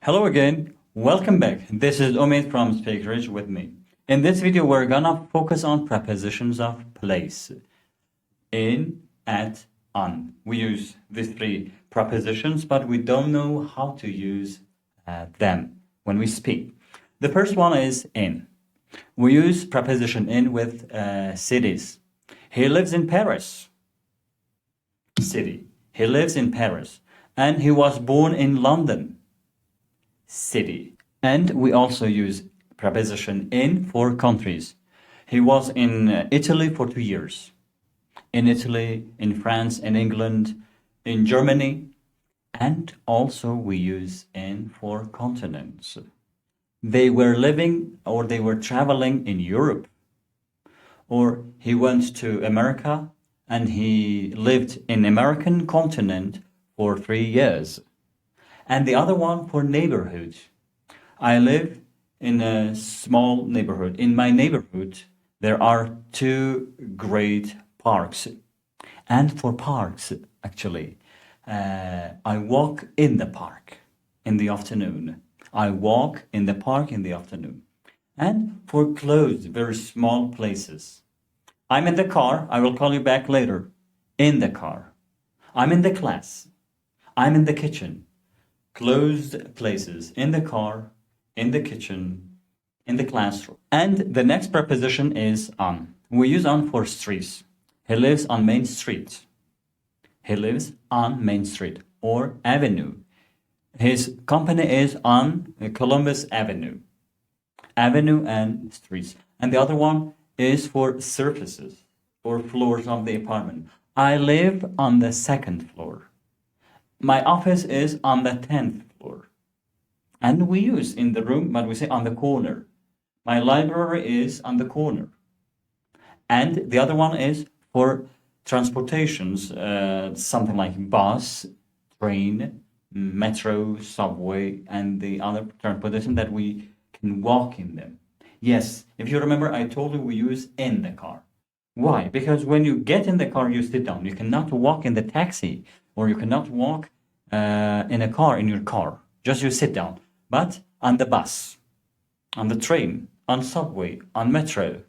Hello again, welcome back. This is Omid from Speakridge with me. In this video, we're gonna focus on prepositions of place. In, at, on. We use these three prepositions, but we don't know how to use them when we speak. The first one is in. We use preposition in with cities. He lives in Paris. City. He lives in Paris. And he was born in London. City. And we also use preposition in for countries. He was in Italy for 2 years. In Italy, in France, in England, in Germany. And also we use in for continents. They were living or they were traveling in Europe. Or he went to America and he lived in American continent for 3 years. And the other one for neighborhood. I live in a small neighborhood. In my neighborhood, there are 2 great parks. And for parks, actually, I walk in the park in the afternoon. I walk in the park in the afternoon. And for closed, very small places. I'm in the car. I will call you back later. In the car. I'm in the class. I'm in the kitchen. Closed places. In the car, in the kitchen, in the classroom. And the next preposition is on. We use on for streets. He lives on Main Street. He lives on Main Street or Avenue. His company is on Columbus Avenue. Avenue and streets. And the other one is for surfaces or floors of the apartment. I live on the 2nd floor. My office is on the 10th floor. And we use in the room, but we say on the corner. My library is on the corner. And the other one is for transportations, something like bus, train, metro, subway, and the other transportation that we can walk in them. Yes, if you remember, I told you we use in the car. Why? Because when you get in the car, you sit down. You cannot walk in the taxi or you cannot walk in a car, in your car. Just you sit down. But on the bus, on the train, on subway, on metro,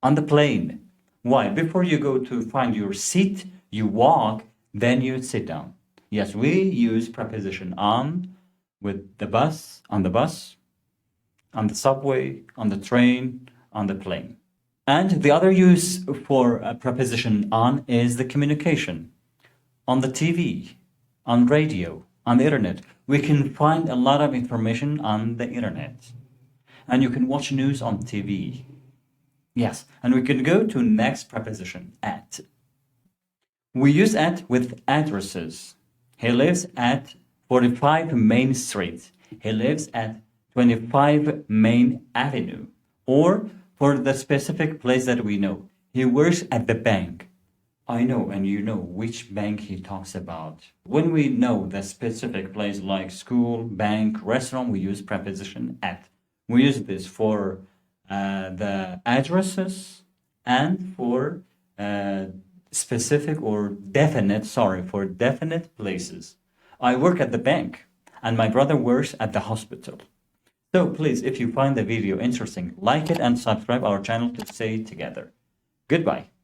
on the plane. Why? Before you go to find your seat, you walk, then you sit down. Yes, we use preposition on with the bus, on the subway, on the train, on the plane. And the other use for a preposition on is the communication. On the TV, on radio, on the internet. We can find a lot of information on the internet. And you can watch news on TV. Yes, and we can go to next preposition, at. We use at with addresses. He lives at 45 Main Street. He lives at 25 Main Avenue. Or for the specific place that we know. He works at the bank. I know and you know which bank he talks about. When we know the specific place like school, bank, restaurant, we use preposition at. We use this for the addresses and for specific or definite, for definite places. I work at the bank and my brother works at the hospital. So please, if you find the video interesting, like it and subscribe our channel to stay together. Goodbye.